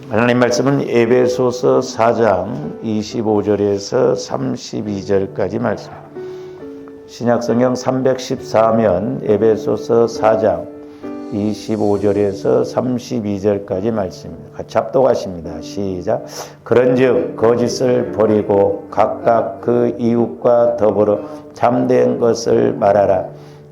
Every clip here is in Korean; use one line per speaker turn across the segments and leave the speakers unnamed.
하나님 말씀은 에베소서 4장 25절에서 32절까지 말씀. 신약성경 314면 에베소서 4장 25절에서 32절까지 말씀입니다. 같이 합독하십니다. 시작. 그런즉 거짓을 버리고 각각 그 이웃과 더불어 참된 것을 말하라.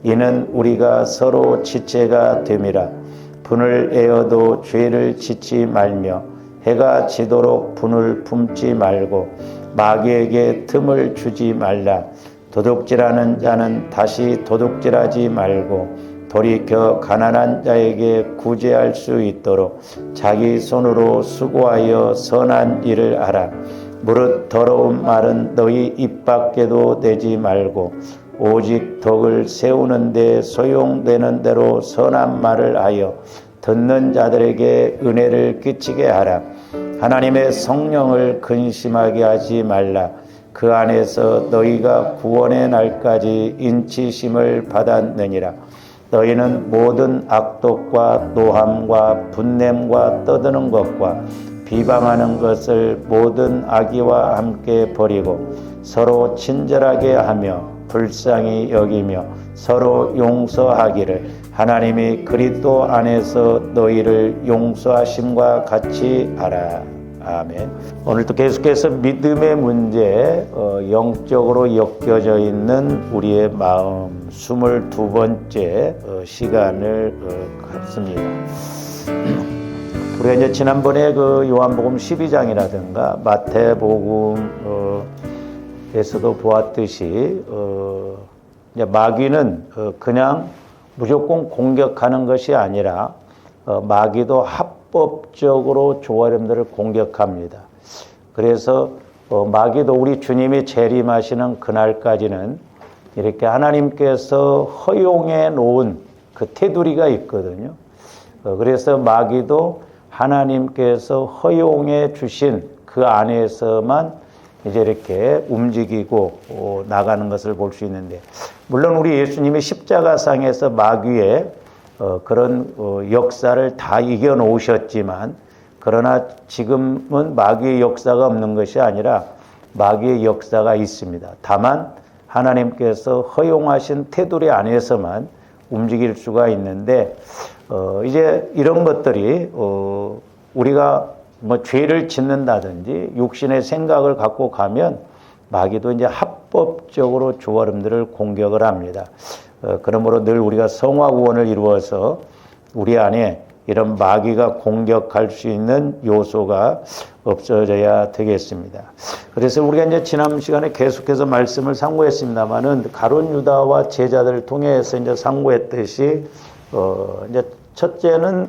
이는 우리가 서로 지체가 됨이라. 분을 애어도 죄를 짓지 말며 해가 지도록 분을 품지 말고 마귀에게 틈을 주지 말라. 도둑질하는 자는 다시 도둑질하지 말고 돌이켜 가난한 자에게 구제할 수 있도록 자기 손으로 수고하여 선한 일을 하라. 무릇 더러운 말은 너희 입 밖에도 내지 말고 오직 덕을 세우는 데 소용되는 대로 선한 말을 하여 듣는 자들에게 은혜를 끼치게 하라. 하나님의 성령을 근심하게 하지 말라. 그 안에서 너희가 구원의 날까지 인치심을 받았느니라. 너희는 모든 악독과 노함과 분냄과 떠드는 것과 비방하는 것을 모든 악의와 함께 버리고 서로 친절하게 하며 불쌍히 여기며 서로 용서하기를 하나님이 그리스도 안에서 너희를 용서하심과 같이 하라. 아멘. 오늘도 계속해서 믿음의 문제, 영적으로 엮여져 있는 우리의 마음 22번째 시간을 갖습니다. 우리가 이제 지난번에 그 요한복음 12장이라든가 마태복음에서도 보았듯이 이제 마귀는 그냥 무조건 공격하는 것이 아니라 마귀도 합법적으로 조아림들을 공격합니다. 그래서 마귀도 우리 주님이 재림하시는 그날까지는 이렇게 하나님께서 허용해 놓은 그 테두리가 있거든요. 그래서 마귀도 하나님께서 허용해 주신 그 안에서만 이제 이렇게 움직이고 나가는 것을 볼 수 있는데, 물론 우리 예수님이 십자가상에서 마귀의 그런 역사를 다 이겨 놓으셨지만, 그러나 지금은 마귀의 역사가 없는 것이 아니라 마귀의 역사가 있습니다. 다만 하나님께서 허용하신 테두리 안에서만 움직일 수가 있는데, 이제 이런 것들이 우리가 뭐 죄를 짓는다든지 육신의 생각을 갖고 가면 마귀도 이제 합법적으로 조아름들을 공격을 합니다. 그러므로 늘 우리가 성화 구원을 이루어서 우리 안에 이런 마귀가 공격할 수 있는 요소가 없어져야 되겠습니다. 그래서 우리가 이제 지난 시간에 계속해서 말씀을 상고했습니다만은 가룟 유다와 제자들을 통해서 이제 상고했듯이 이제 첫째는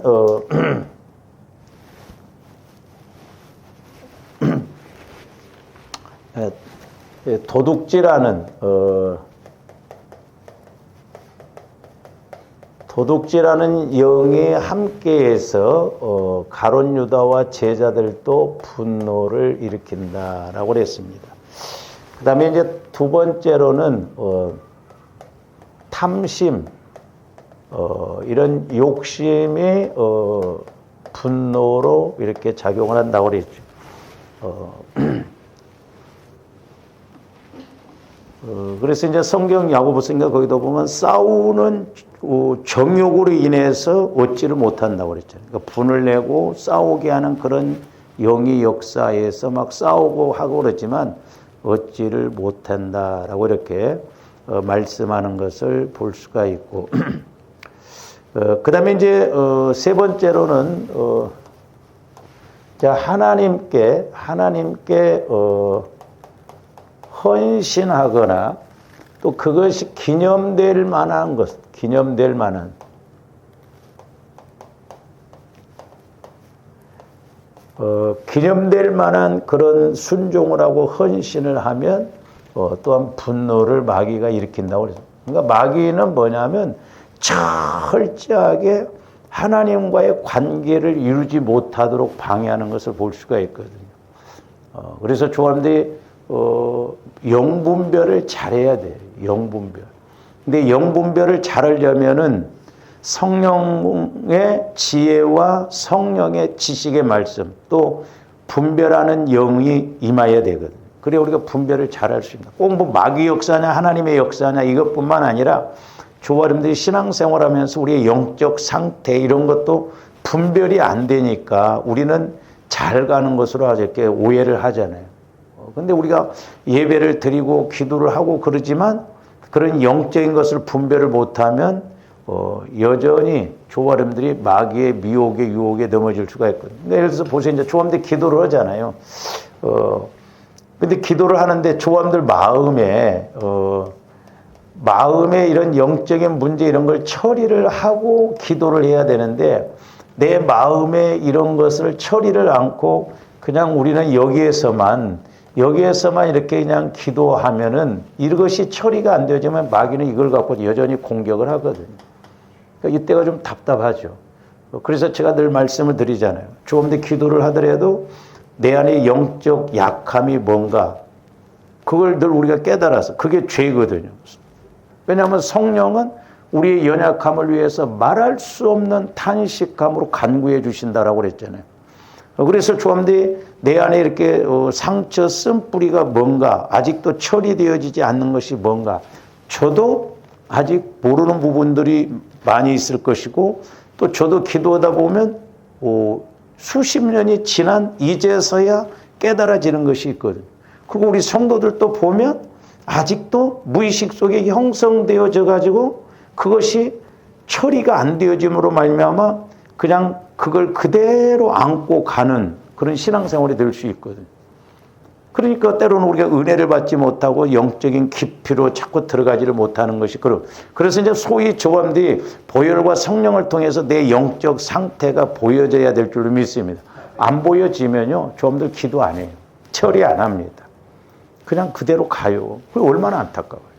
도둑질하는 영이 함께해서 가룟 유다와 제자들도 분노를 일으킨다라고 그랬습니다. 그 다음에 이제 두 번째로는 탐심, 이런 욕심이 분노로 이렇게 작용을 한다고 그랬죠. 그래서 이제 성경 야고보서인가 거기도 보면 싸우는 정욕으로 인해서 얻지를 못한다고 그랬잖아요. 그러니까 분을 내고 싸우게 하는 그런 영의 역사에서 막 싸우고 하고 그러지만 얻지를 못한다라고 이렇게 말씀하는 것을 볼 수가 있고, 그 다음에 이제 세 번째로는 하나님께 헌신하거나 또 그것이 기념될 만한 그런 순종을 하고 헌신을 하면 또한 분노를 마귀가 일으킨다고 그래서, 그러니까 마귀는 뭐냐면 철저하게 하나님과의 관계를 이루지 못하도록 방해하는 것을 볼 수가 있거든요. 그래서 조합들이 영분별을 잘해야 돼요. 영분별. 근데 영분별을 잘하려면은 성령의 지혜와 성령의 지식의 말씀, 또 분별하는 영이 임해야 되거든요. 그래 우리가 분별을 잘할 수 있다. 꼭 뭐 마귀 역사냐 하나님의 역사냐 이것뿐만 아니라 조화림들이 신앙생활하면서 우리의 영적 상태 이런 것도 분별이 안 되니까 우리는 잘 가는 것으로 아주 이렇게 오해를 하잖아요. 근데 우리가 예배를 드리고 기도를 하고 그러지만 그런 영적인 것을 분별을 못하면 여전히 조화림들이 마귀의 미혹에 유혹에 넘어질 수가 있거든요. 그러니까 예를 들어서 보세요. 이제 조화림들이 기도를 하잖아요. 근데 기도를 하는데 조화림들 마음에 이런 영적인 문제 이런 걸 처리를 하고 기도를 해야 되는데 내 마음에 이런 것을 처리를 않고 그냥 우리는 여기에서만 이렇게 그냥 기도하면은 이것이 처리가 안 되지만 마귀는 이걸 갖고 여전히 공격을 하거든요. 그러니까 이때가 좀 답답하죠. 그래서 제가 늘 말씀을 드리잖아요. 조금 더 기도를 하더라도 내 안에 영적 약함이 뭔가 그걸 늘 우리가 깨달아서 그게 죄거든요. 왜냐하면 성령은 우리의 연약함을 위해서 말할 수 없는 탄식감으로 간구해 주신다라고 그랬잖아요. 그래서 조함들이 내 안에 이렇게 상처 쓴 뿌리가 뭔가 아직도 처리되어지지 않는 것이 뭔가 저도 아직 모르는 부분들이 많이 있을 것이고 또 저도 기도하다 보면 수십 년이 지난 이제서야 깨달아지는 것이 있거든요. 그리고 우리 성도들도 보면 아직도 무의식 속에 형성되어져 가지고 그것이 처리가 안 되어짐으로 말미암아 그냥 그걸 그대로 안고 가는 그런 신앙생활이 될 수 있거든요. 그러니까 때로는 우리가 은혜를 받지 못하고 영적인 깊이로 자꾸 들어가지를 못하는 것이 그래서 이제 소위 조함들이 보혈과 성령을 통해서 내 영적 상태가 보여져야 될 줄로 믿습니다. 안 보여지면요 조함들 기도 안 해요. 처리 안 합니다. 그냥 그대로 가요. 그게 얼마나 안타까워요.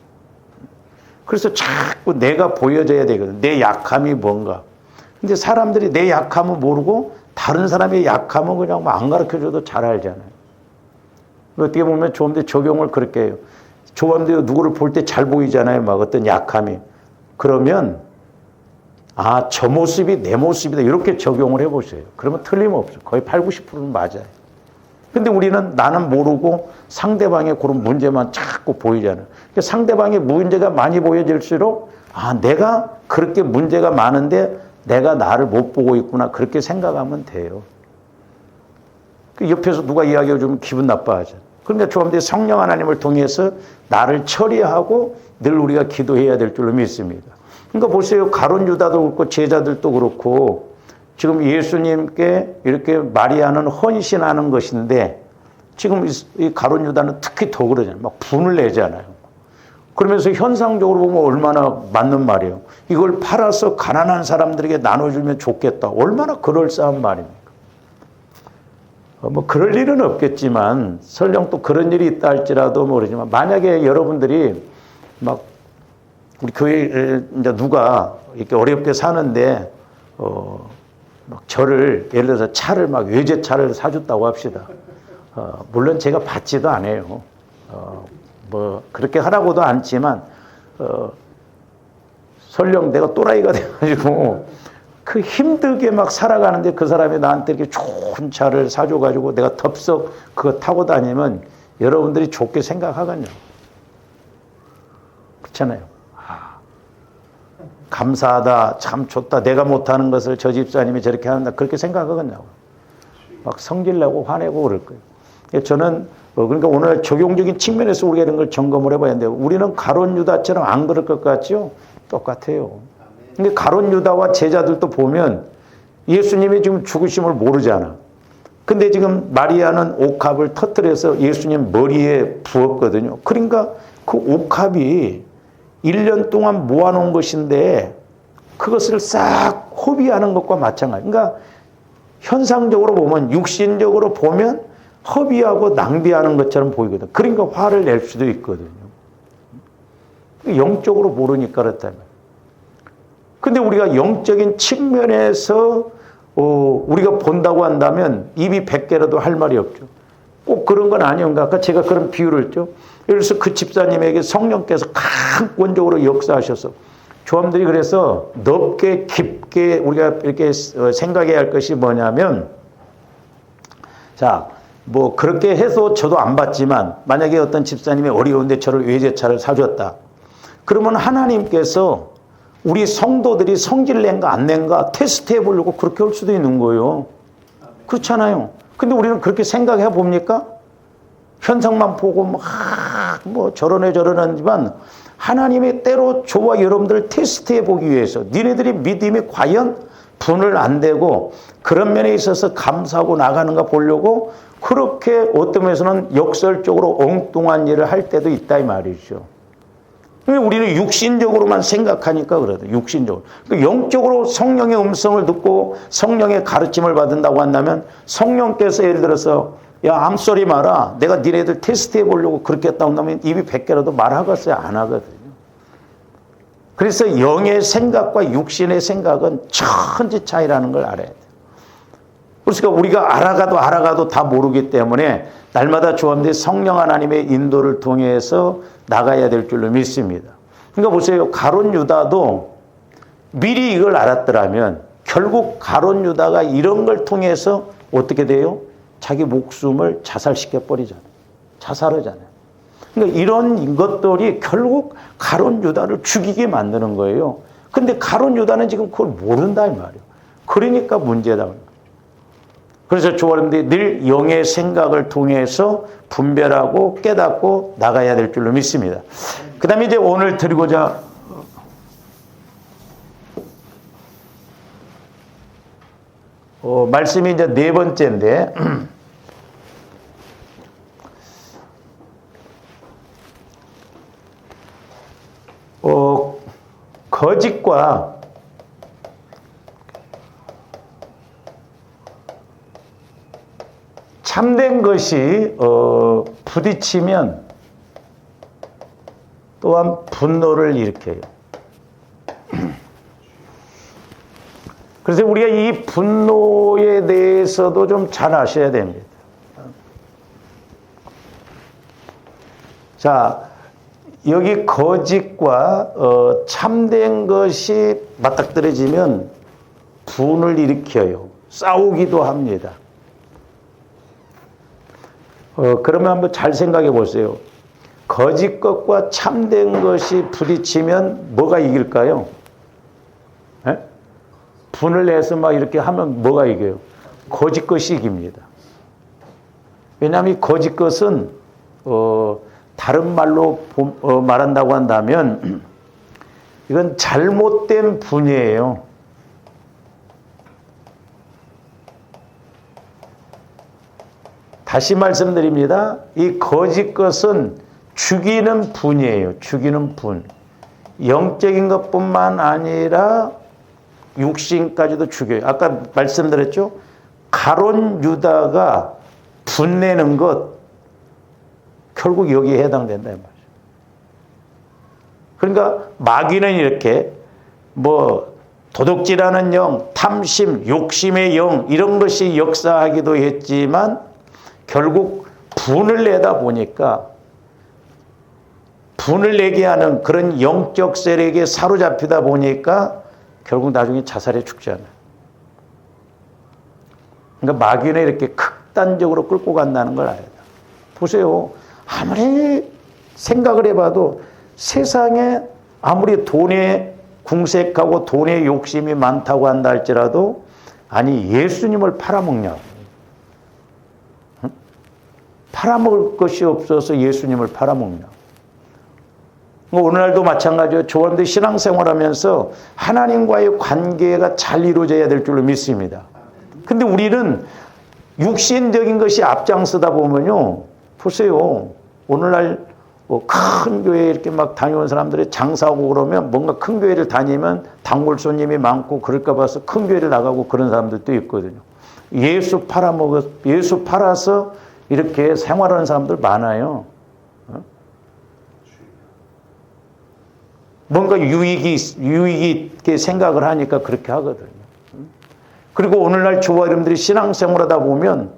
그래서 자꾸 내가 보여져야 되거든. 내 약함이 뭔가. 근데 사람들이 내 약함을 모르고 다른 사람의 약함은 그냥 안 가르쳐줘도 잘 알잖아요. 어떻게 보면 조함들 적용을 그렇게 해요. 조함들 누구를 볼 때 잘 보이잖아요. 막 어떤 약함이. 그러면 저 모습이 내 모습이다. 이렇게 적용을 해보세요. 그러면 틀림없어요. 거의 80, 90%는 맞아요. 근데 우리는 나는 모르고 상대방의 그런 문제만 자꾸 보이잖아요. 그러니까 상대방의 문제가 많이 보여질수록 내가 그렇게 문제가 많은데 내가 나를 못 보고 있구나 그렇게 생각하면 돼요. 옆에서 누가 이야기해 주면 기분 나빠하죠. 그러니까 조함들이 성령 하나님을 통해서 나를 처리하고 늘 우리가 기도해야 될 줄로 믿습니다. 그러니까 보세요. 가룟 유다도 그렇고 제자들도 그렇고 지금 예수님께 이렇게 마리아는 헌신하는 것인데 지금 이 가룟 유다는 특히 더 그러잖아요. 막 분을 내잖아요. 그러면서 현상적으로 보면 얼마나 맞는 말이에요. 이걸 팔아서 가난한 사람들에게 나눠주면 좋겠다. 얼마나 그럴싸한 말입니까? 뭐 그럴 일은 없겠지만 설령 또 그런 일이 있다 할지라도 모르지만 만약에 여러분들이 막 우리 교회에 이제 누가 이렇게 어렵게 사는데 막 저를 예를 들어서 차를 막 외제차를 사줬다고 합시다. 물론 제가 받지도 않아요. 뭐 그렇게 하라고도 않지만 설령 내가 또라이가 돼가지고 그 힘들게 막 살아가는데 그 사람이 나한테 이렇게 좋은 차를 사줘가지고 내가 덥석 그거 타고 다니면 여러분들이 좋게 생각하겠냐? 그렇잖아요. 감사하다, 참 좋다, 내가 못하는 것을 저 집사님이 저렇게 한다 그렇게 생각하겠냐고. 막 성질내고 화내고 그럴 거예요. 저는 그러니까 오늘 적용적인 측면에서 우리가 이런 걸 점검을 해봐야 되는데 우리는 가룟 유다처럼 안 그럴 것 같죠? 똑같아요. 근데 가룟 유다와 제자들도 보면 예수님이 지금 죽으심을 모르잖아. 근데 지금 마리아는 옥합을 터뜨려서 예수님 머리에 부었거든요. 그러니까 그 옥합이 1년 동안 모아놓은 것인데 그것을 싹 허비하는 것과 마찬가지. 그러니까 현상적으로 보면 육신적으로 보면 허비하고 낭비하는 것처럼 보이거든. 그러니까 화를 낼 수도 있거든요. 영적으로 모르니까 그렇다면. 근데 우리가 영적인 측면에서 우리가 본다고 한다면 입이 100개라도 할 말이 없죠. 꼭 그런 건 아니온가. 아까 제가 그런 비유를 했죠. 예를 들어서 그 집사님에게 성령께서 강권적으로 역사하셔서 조함들이 그래서 넓게 깊게 우리가 이렇게 생각해야 할 것이 뭐냐면, 자, 뭐 그렇게 해서 저도 안 받지만 만약에 어떤 집사님이 어려운데 저를 외제차를 사줬다. 그러면 하나님께서 우리 성도들이 성질 낸가 안 낸가 테스트 해보려고 그렇게 할 수도 있는 거예요. 그렇잖아요. 근데 우리는 그렇게 생각해 봅니까? 현상만 보고 뭐 저러네 저러는지만 하나님이 때로 저와 여러분들을 테스트해 보기 위해서 니네들이 믿음이 과연 분을 안 대고 그런 면에 있어서 감사하고 나가는가 보려고 그렇게 어떤 면에서는 역설적으로 엉뚱한 일을 할 때도 있다 이 말이죠. 우리는 육신적으로만 생각하니까 그래도 육신적으로. 영적으로 성령의 음성을 듣고 성령의 가르침을 받는다고 한다면 성령께서 예를 들어서 야 암소리 마라. 내가 니네들 테스트해 보려고 그렇게 했다고 한다면 입이 100개라도 말하겠어요? 안 하거든요. 그래서 영의 생각과 육신의 생각은 천지 차이라는 걸 알아야 돼요. 그러니까 우리가 알아가도 다 모르기 때문에 날마다 조함들이 성령 하나님의 인도를 통해서 나가야 될 줄로 믿습니다. 그러니까 보세요. 가룟 유다도 미리 이걸 알았더라면 결국 가룟 유다가 이런 걸 통해서 어떻게 돼요? 자기 목숨을 자살시켜 버리잖아요. 자살하잖아요. 그러니까 이런 것들이 결국 가룟 유다를 죽이게 만드는 거예요. 근데 가룟 유다는 지금 그걸 모른다 이 말이에요. 그러니까 문제다. 그래서 조아름들이 늘 영의 생각을 통해서 분별하고 깨닫고 나가야 될 줄로 믿습니다. 그 다음에 이제 오늘 드리고자 말씀이 이제 네 번째인데 거짓과 참된 것이 부딪히면 또한 분노를 일으켜요. 그래서 우리가 이 분노에 대해서도 좀 잘 아셔야 됩니다. 자, 여기 거짓과 참된 것이 맞닥뜨려지면 분을 일으켜요. 싸우기도 합니다. 그러면 한번 잘 생각해 보세요. 거짓 것과 참된 것이 부딪히면 뭐가 이길까요? 에? 분을 내서 막 이렇게 하면 뭐가 이겨요? 거짓 것이 이깁니다. 왜냐하면 이 거짓 것은 다른 말로 말한다고 한다면 이건 잘못된 분이에요. 다시 말씀드립니다. 이 거짓 것은 죽이는 분이에요. 죽이는 분. 영적인 것뿐만 아니라 육신까지도 죽여요. 아까 말씀드렸죠? 가룟 유다가 분내는 것 결국 여기에 해당된다 이 말이죠. 그러니까 마귀는 이렇게 뭐 도둑질하는 영, 탐심, 욕심의 영 이런 것이 역사하기도 했지만 결국 분을 내다 보니까 분을 내게 하는 그런 영적 세력에 사로잡히다 보니까 결국 나중에 자살에 죽잖아요. 그러니까 마귀는 이렇게 극단적으로 끌고 간다는 걸 알아야 돼요. 보세요. 아무리 생각을 해봐도 세상에 아무리 돈에 궁색하고 돈에 욕심이 많다고 한다 할지라도 아니 예수님을 팔아먹냐고. 응? 팔아먹을 것이 없어서 예수님을 팔아먹냐고. 오늘날도 마찬가지로 조원들 신앙생활하면서 하나님과의 관계가 잘 이루어져야 될 줄로 믿습니다. 근데 우리는 육신적인 것이 앞장서다 보면요. 보세요. 오늘날 큰 교회 이렇게 막 다니는 사람들이 장사하고 그러면 뭔가 큰 교회를 다니면 단골 손님이 많고 그럴까 봐서 큰 교회를 나가고 그런 사람들도 있거든요. 예수 팔아서 이렇게 생활하는 사람들 많아요. 뭔가 유익이 있게 생각을 하니까 그렇게 하거든요. 그리고 오늘날 저와 여러분들이 신앙생활하다 보면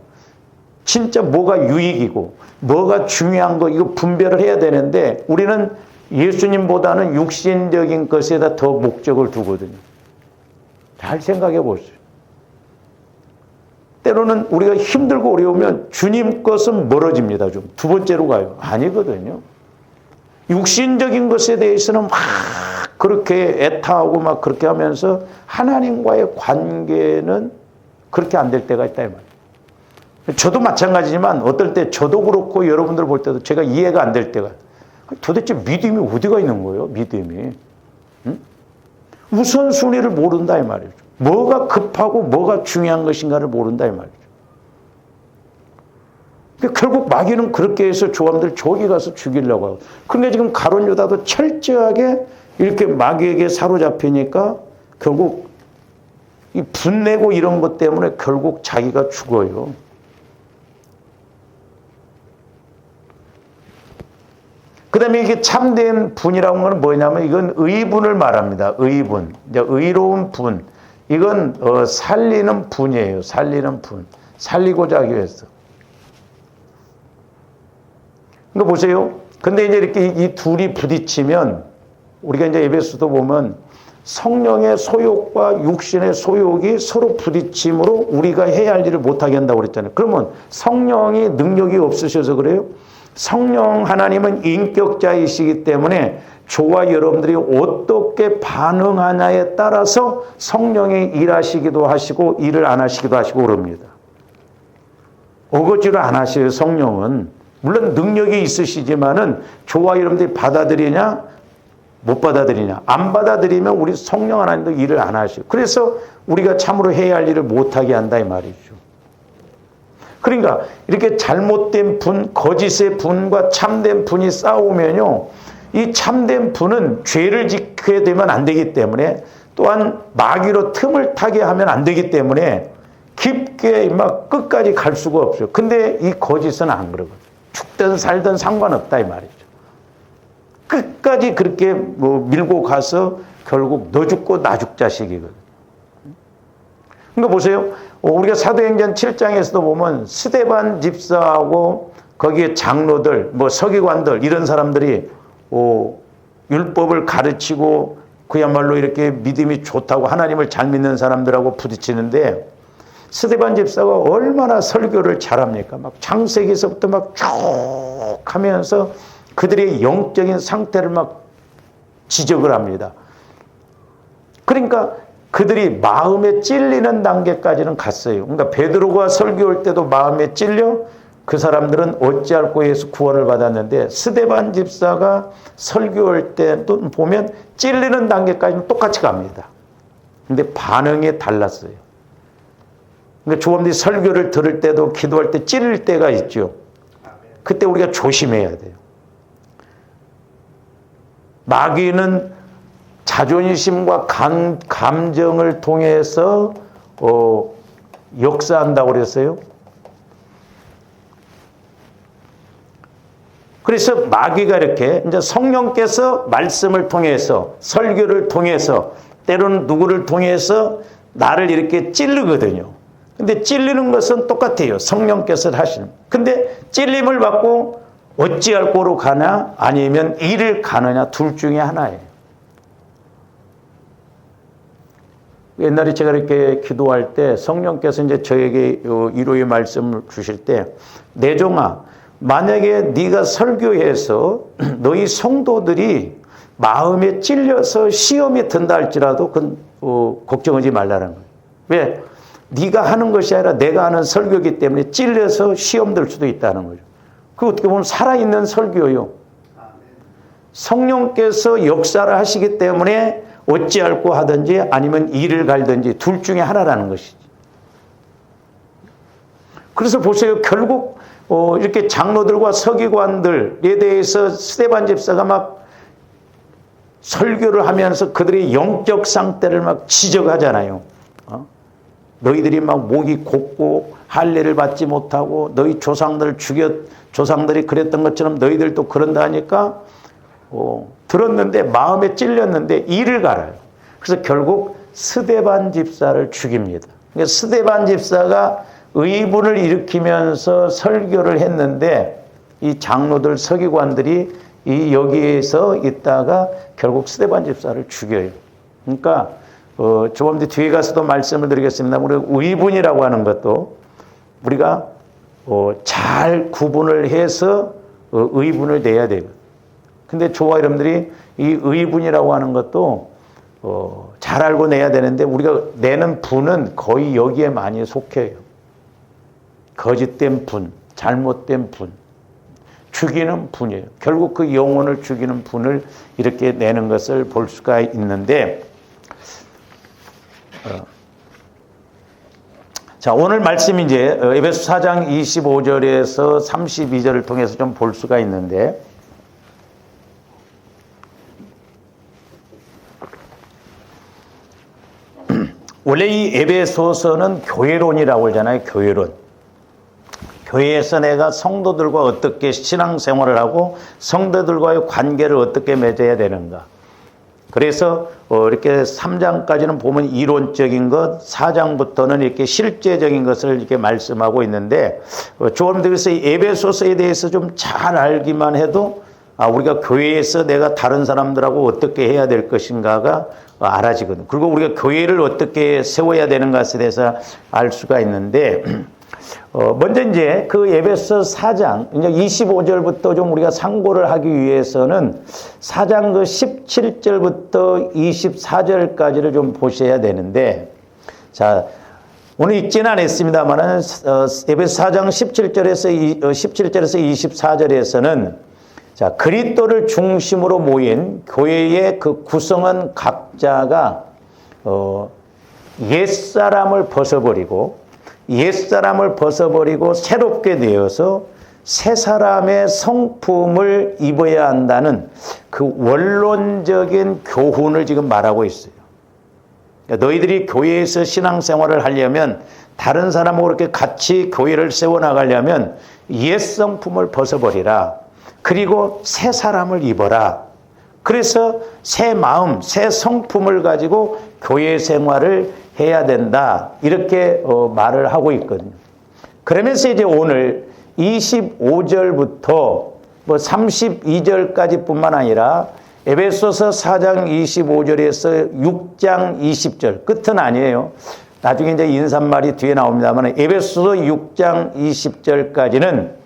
진짜 뭐가 유익이고 뭐가 중요한 거 이거 분별을 해야 되는데 우리는 예수님보다는 육신적인 것에다 더 목적을 두거든요. 잘 생각해 보세요. 때로는 우리가 힘들고 어려우면 주님 것은 멀어집니다. 좀 두 번째로 가요. 아니거든요. 육신적인 것에 대해서는 막 그렇게 애타하고 막 그렇게 하면서 하나님과의 관계는 그렇게 안 될 때가 있다 이 말이에요. 저도 마찬가지지만 어떨 때 저도 그렇고 여러분들 볼 때도 제가 이해가 안 될 때가 도대체 믿음이 어디가 있는 거예요? 믿음이. 응? 우선순위를 모른다 이 말이죠. 뭐가 급하고 뭐가 중요한 것인가를 모른다 이 말이죠. 결국 마귀는 그렇게 해서 조함들 저기 가서 죽이려고 하고. 그런데 지금 가룟 유다도 철저하게 이렇게 마귀에게 사로잡히니까 결국 이 분내고 이런 것 때문에 결국 자기가 죽어요. 그 다음에 이게 참된 분이라는 건 뭐냐면 이건 의분을 말합니다. 의분. 의로운 분. 이건 살리는 분이에요. 살리는 분. 살리고자 하기 위해서. 그러니까 보세요. 근데 이제 이렇게 이 둘이 부딪히면 우리가 이제 에베소도 보면 성령의 소욕과 육신의 소욕이 서로 부딪힘으로 우리가 해야 할 일을 못하게 한다고 그랬잖아요. 그러면 성령이 능력이 없으셔서 그래요? 성령 하나님은 인격자이시기 때문에 저와 여러분들이 어떻게 반응하냐에 따라서 성령이 일하시기도 하시고 일을 안 하시기도 하시고 그럽니다. 어거지로 안 하셔요. 성령은. 물론 능력이 있으시지만은 저와 여러분들이 받아들이냐 못 받아들이냐. 안 받아들이면 우리 성령 하나님도 일을 안 하셔요. 그래서 우리가 참으로 해야 할 일을 못하게 한다 이 말이죠. 그러니까 이렇게 잘못된 분, 거짓의 분과 참된 분이 싸우면요. 이 참된 분은 죄를 짓게 되면 안 되기 때문에 또한 마귀로 틈을 타게 하면 안 되기 때문에 깊게 막 끝까지 갈 수가 없어요. 근데 이 거짓은 안 그러거든요. 죽든 살든 상관없다 이 말이죠. 끝까지 그렇게 밀고 가서 결국 너 죽고 나 죽자식이거든요. 그러니까 보세요. 우리가 사도행전 7장에서도 보면 스데반 집사하고 거기에 장로들, 서기관들 이런 사람들이 율법을 가르치고 그야말로 이렇게 믿음이 좋다고 하나님을 잘 믿는 사람들하고 부딪히는데 스데반 집사가 얼마나 설교를 잘합니까? 막 창세기에서부터 막 쭉 하면서 그들의 영적인 상태를 막 지적을 합니다. 그러니까 그들이 마음에 찔리는 단계까지는 갔어요. 그러니까 베드로가 설교할 때도 마음에 찔려 그 사람들은 어찌할꼬 해서 구원을 받았는데 스데반 집사가 설교할 때도 보면 찔리는 단계까지는 똑같이 갑니다. 근데 반응이 달랐어요. 그러니까 조범들이 설교를 들을 때도 기도할 때 찔릴 때가 있죠. 그때 우리가 조심해야 돼요. 마귀는 자존심과 감정을 통해서 역사한다고 그랬어요. 그래서 마귀가 이렇게 이제 성령께서 말씀을 통해서 설교를 통해서 때로는 누구를 통해서 나를 이렇게 찌르거든요. 근데 찔리는 것은 똑같아요. 성령께서 하시는. 근데 찔림을 받고 어찌할 고로 가나 아니면 이를 가느냐 둘 중에 하나예요. 옛날에 제가 이렇게 기도할 때 성령께서 이제 저에게 위로의 말씀을 주실 때 내종아 만약에 네가 설교해서 너희 성도들이 마음에 찔려서 시험이 든다 할지라도 그건 걱정하지 말라는 거예요. 왜? 네가 하는 것이 아니라 내가 하는 설교이기 때문에 찔려서 시험 들 수도 있다는 거죠. 그 어떻게 보면 살아있는 설교요. 성령께서 역사를 하시기 때문에 어찌할꼬 하든지 아니면 일을 갈든지 둘 중에 하나라는 것이지. 그래서 보세요. 결국 이렇게 장로들과 서기관들에 대해서 스데반 집사가 막 설교를 하면서 그들의 영적 상태를 막 지적하잖아요. 너희들이 막 목이 곧고 할례를 받지 못하고 너희 조상들이 그랬던 것처럼 너희들도 그런다 하니까 들었는데 마음에 찔렸는데 이를 갈아요. 그래서 결국 스데반 집사를 죽입니다. 그러니까 스데반 집사가 의분을 일으키면서 설교를 했는데 이 장로들 서기관들이 여기에서 있다가 결국 스데반 집사를 죽여요. 그러니까 조금 더 뒤에 가서도 말씀을 드리겠습니다. 우리 의분이라고 하는 것도 우리가 잘 구분을 해서 의분을 내야 돼요. 근데 저와 여러분들이 이 의분이라고 하는 것도 잘 알고 내야 되는데 우리가 내는 분은 거의 여기에 많이 속해요. 거짓된 분, 잘못된 분, 죽이는 분이에요. 결국 그 영혼을 죽이는 분을 이렇게 내는 것을 볼 수가 있는데, 자, 오늘 말씀이 이제 에베소 4장 25절에서 32절을 통해서 좀 볼 수가 있는데, 원래 이 에베소서는 교회론이라고 하잖아요. 교회론. 교회에서 내가 성도들과 어떻게 신앙생활을 하고 성도들과의 관계를 어떻게 맺어야 되는가. 그래서 이렇게 3장까지는 보면 이론적인 것, 4장부터는 이렇게 실제적인 것을 이렇게 말씀하고 있는데, 조금 더 그래서 에베소서에 대해서 좀 잘 알기만 해도 우리가 교회에서 내가 다른 사람들하고 어떻게 해야 될 것인가가 알아지거든. 그리고 우리가 교회를 어떻게 세워야 되는 것에 대해서 알 수가 있는데, 먼저 이제 그 에베소 4장, 이제 25절부터 좀 우리가 상고를 하기 위해서는 4장 그 17절부터 24절까지를 좀 보셔야 되는데, 자, 오늘 읽지는 않았습니다만은, 에베소 4장 17절에서 24절에서는 자, 그리스도를 중심으로 모인 교회의 그 구성원 각자가 옛사람을 벗어버리고 새롭게 되어서 새 사람의 성품을 입어야 한다는 그 원론적인 교훈을 지금 말하고 있어요. 그러니까 너희들이 교회에서 신앙생활을 하려면, 다른 사람하고 이렇게 같이 교회를 세워나가려면 옛 성품을 벗어버리라. 그리고 새 사람을 입어라. 그래서 새 마음, 새 성품을 가지고 교회 생활을 해야 된다. 이렇게 말을 하고 있거든요. 그러면서 이제 오늘 25절부터 뭐 32절까지 뿐만 아니라 에베소서 4장 25절에서 6장 20절, 끝은 아니에요. 나중에 이제 인사말이 뒤에 나옵니다만 에베소서 6장 20절까지는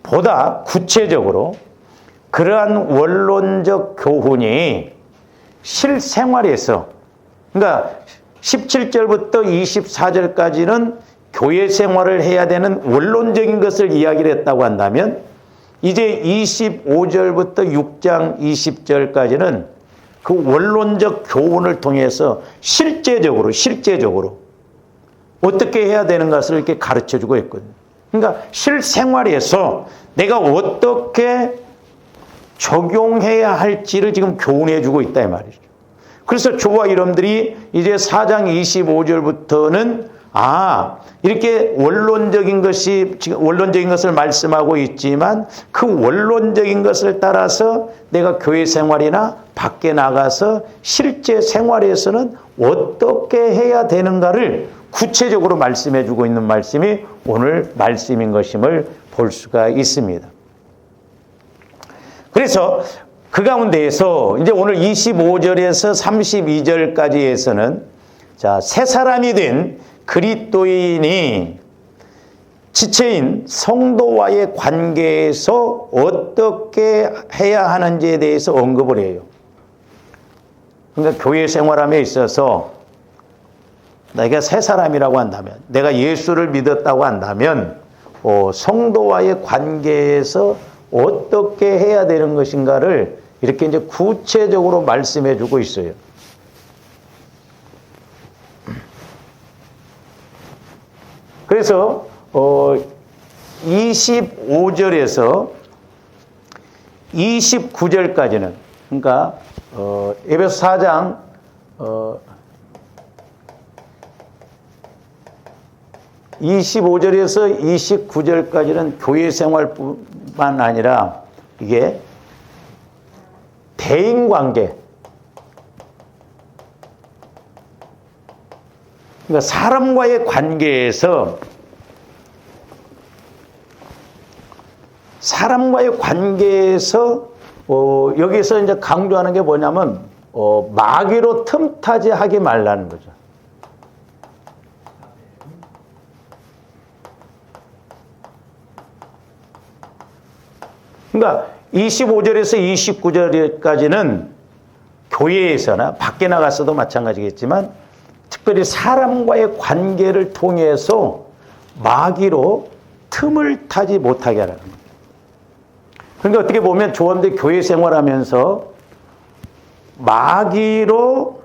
보다 구체적으로 그러한 원론적 교훈이 실생활에서, 그러니까 17절부터 24절까지는 교회 생활을 해야 되는 원론적인 것을 이야기를 했다고 한다면, 이제 25절부터 6장 20절까지는 그 원론적 교훈을 통해서 실제적으로 어떻게 해야 되는 것을 이렇게 가르쳐주고 있거든요. 그러니까 실생활에서 내가 어떻게 적용해야 할지를 지금 교훈해 주고 있다 이 말이죠. 그래서 저와 여러분들이 이제 4장 25절부터는 이렇게 원론적인 것을 말씀하고 있지만 그 원론적인 것을 따라서 내가 교회 생활이나 밖에 나가서 실제 생활에서는 어떻게 해야 되는가를 구체적으로 말씀해 주고 있는 말씀이 오늘 말씀인 것임을 볼 수가 있습니다. 그래서 그 가운데에서 이제 오늘 25절에서 32절까지에서는 자, 새 사람이 된 그리스도인이 지체인 성도와의 관계에서 어떻게 해야 하는지에 대해서 언급을 해요. 그러니까 교회 생활함에 있어서 내가 새 사람이라고 한다면, 내가 예수를 믿었다고 한다면 성도와의 관계에서 어떻게 해야 되는 것인가를 이렇게 이제 구체적으로 말씀해 주고 있어요. 그래서 25절에서 29절까지는, 그러니까 에베소 4장 25절에서 29절까지는 교회 생활뿐만 아니라 이게 대인관계, 그러니까 사람과의 관계에서 여기서 이제 강조하는 게 뭐냐면, 마귀로 틈타지 하지 말라는 거죠. 그러니까 25절에서 29절까지는 교회에서나 밖에 나가서도 마찬가지겠지만 특별히 사람과의 관계를 통해서 마귀로 틈을 타지 못하게 하라는 거예요. 그러니까 어떻게 보면 조원들 교회 생활하면서 마귀로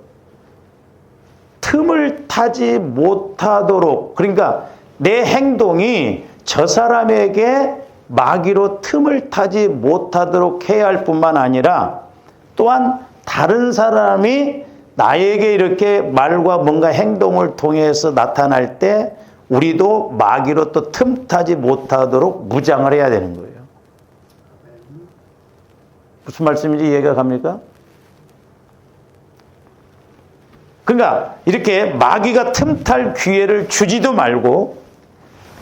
틈을 타지 못하도록, 그러니까 내 행동이 저 사람에게 마귀로 틈을 타지 못하도록 해야 할 뿐만 아니라 또한 다른 사람이 나에게 이렇게 말과 뭔가 행동을 통해서 나타날 때 우리도 마귀로 또 틈타지 못하도록 무장을 해야 되는 거예요. 무슨 말씀인지 이해가 갑니까? 그러니까 이렇게 마귀가 틈탈 기회를 주지도 말고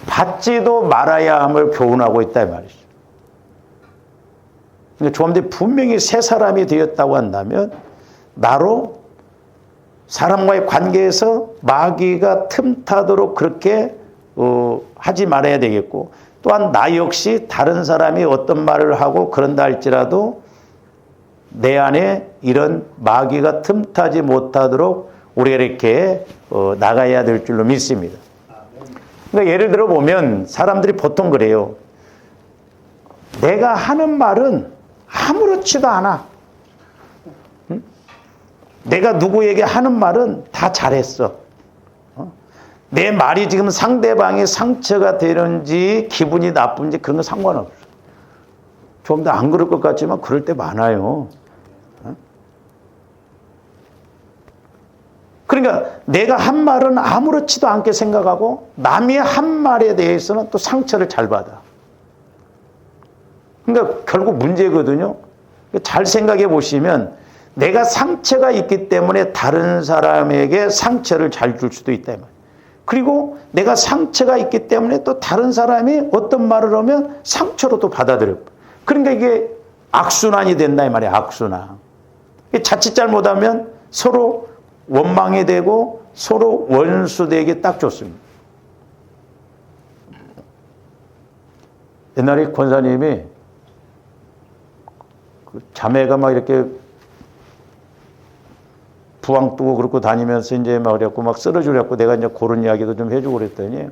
받지도 말아야 함을 교훈하고 있다 이 말이죠. 그러니까 조함들이 분명히 새 사람이 되었다고 한다면 나로 사람과의 관계에서 마귀가 틈타도록 그렇게 하지 말아야 되겠고, 또한 나 역시 다른 사람이 어떤 말을 하고 그런다 할지라도 내 안에 이런 마귀가 틈타지 못하도록 우리가 이렇게 나가야 될 줄로 믿습니다. 그러니까 예를 들어 보면 사람들이 보통 그래요. 내가 하는 말은 아무렇지도 않아. 응? 내가 누구에게 하는 말은 다 잘했어. 내 말이 지금 상대방의 상처가 되는지 기분이 나쁜지 그런 거 상관없어. 좀 더 안 그럴 것 같지만 그럴 때 많아요. 그러니까 내가 한 말은 아무렇지도 않게 생각하고 남이 한 말에 대해서는 또 상처를 잘 받아. 그러니까 결국 문제거든요. 잘 생각해 보시면 내가 상처가 있기 때문에 다른 사람에게 상처를 잘 줄 수도 있다. 그리고 내가 상처가 있기 때문에 또 다른 사람이 어떤 말을 하면 상처로 또 받아들여. 그러니까 이게 악순환이 된다 이 말이야. 악순환. 자칫 잘못하면 서로 원망이 되고 서로 원수되기 딱 좋습니다. 옛날에 권사님이 그 자매가 막 이렇게 부황 뜨고 그렇고 다니면서 이제 막 그랬고 막 쓰러지려고 내가 이제 그런 이야기도 좀 해주고 그랬더니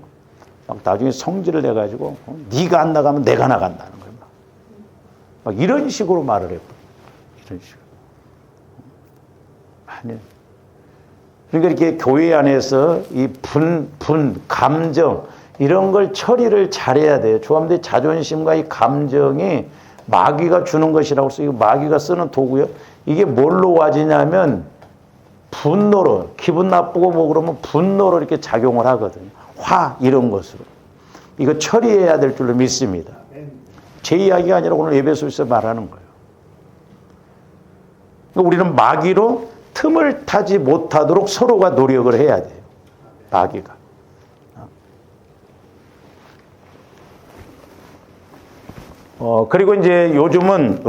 막 나중에 성질을 내가지고 네가 안 나가면 내가 나간다는 거예요. 막 이런 식으로 말을 했고 이런 식으로. 아니. 그러니까 이렇게 교회 안에서 이 감정 이런 걸 처리를 잘해야 돼요. 조함들의 자존심과 이 감정이 마귀가 주는 것이라고 해서 이거 마귀가 쓰는 도구요. 이게 뭘로 와지냐면 분노로, 기분 나쁘고 뭐 그러면 분노로 이렇게 작용을 하거든요. 화 이런 것으로. 이거 처리해야 될 줄로 믿습니다. 제 이야기가 아니라 오늘 에베소서에서 말하는 거예요. 그러니까 우리는 마귀로 틈을 타지 못하도록 서로가 노력을 해야 돼요. 마귀가. 그리고 이제 요즘은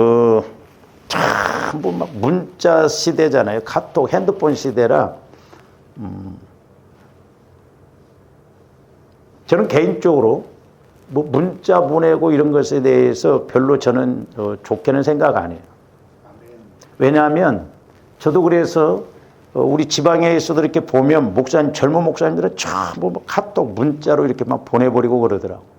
전부 막 문자 시대잖아요. 카톡, 핸드폰 시대라 저는 개인적으로 뭐 문자 보내고 이런 것에 대해서 별로 저는 좋게는 생각 안 해요. 왜냐하면 저도 그래서 우리 지방에서도 이렇게 보면 젊은 목사님들은 전부 카톡 문자로 이렇게 막 보내버리고 그러더라고.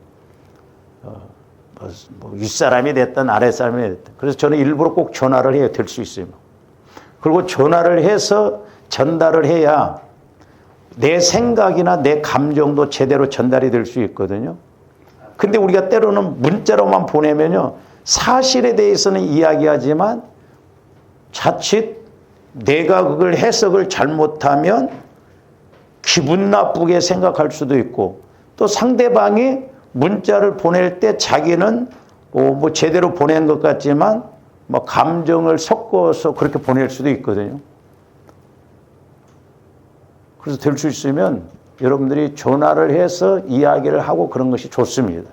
뭐 윗사람이 됐든 아랫사람이 됐든. 그래서 저는 일부러 꼭 전화를 해야 될 수 있어요. 그리고 전화를 해서 전달을 해야 내 생각이나 내 감정도 제대로 전달이 될 수 있거든요. 근데 우리가 때로는 문자로만 보내면요. 사실에 대해서는 이야기하지만 자칫 내가 그걸 해석을 잘못하면 기분 나쁘게 생각할 수도 있고 또 상대방이 문자를 보낼 때 자기는 뭐 제대로 보낸 것 같지만 뭐 감정을 섞어서 그렇게 보낼 수도 있거든요. 그래서 될 수 있으면 여러분들이 전화를 해서 이야기를 하고 그런 것이 좋습니다.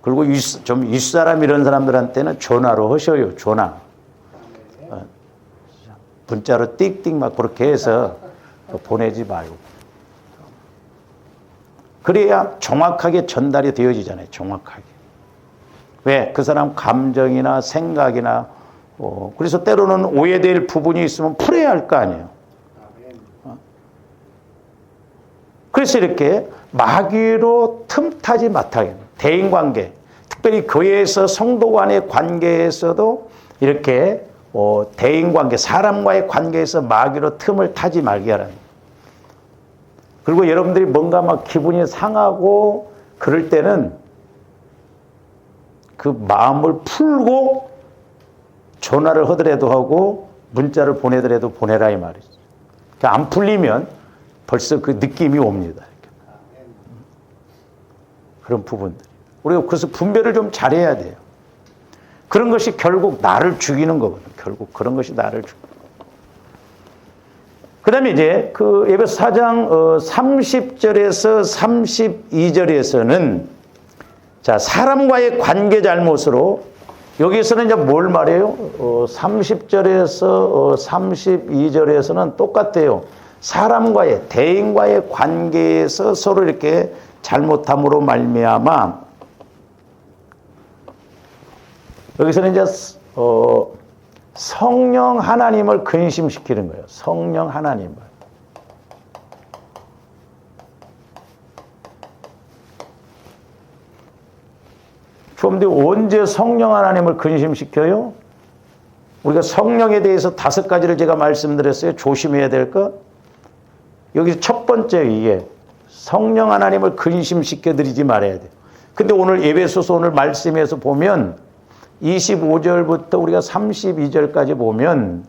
그리고 좀 윗사람 이런 사람들한테는 전화로 하셔요. 전화. 문자로 띡띡 막 그렇게 해서 보내지 말고. 그래야 정확하게 전달이 되어지잖아요. 정확하게. 왜? 그 사람 감정이나 생각이나 그래서 때로는 오해될 부분이 있으면 풀어야 할 거 아니에요. 그래서 이렇게 마귀로 틈타지 못하게 대인관계, 특별히 교회에서 성도 간의 관계에서도 이렇게 대인관계, 사람과의 관계에서 마귀로 틈을 타지 말게 하라는. 그리고 여러분들이 뭔가 막 기분이 상하고 그럴 때는 그 마음을 풀고 전화를 하더라도 하고 문자를 보내더라도 보내라 이 말이죠. 그러니까 안 풀리면 벌써 그 느낌이 옵니다. 그런 부분들. 우리가 그래서 분별을 좀 잘해야 돼요. 그런 것이 결국 나를 죽이는 거거든요. 결국 그런 것이 나를 죽이는. 그 다음에 이제 그 에베소 4장 30절에서 32절에서는 자, 사람과의 관계 잘못으로 여기서는 이제 뭘 말해요? 30절에서 32절에서는 똑같아요. 사람과의, 대인과의 관계에서 서로 이렇게 잘못함으로 말미암아 여기서는 이제 성령 하나님을 근심시키는 거예요. 성령 하나님을. 그런데 언제 성령 하나님을 근심시켜요? 우리가 성령에 대해서 5가지를 제가 말씀드렸어요. 조심해야 될 것. 여기 첫 번째 이게 성령 하나님을 근심시켜 드리지 말아야 돼요. 근데 오늘 에베소서 오늘 말씀에서 보면 25절부터 우리가 32절까지 보면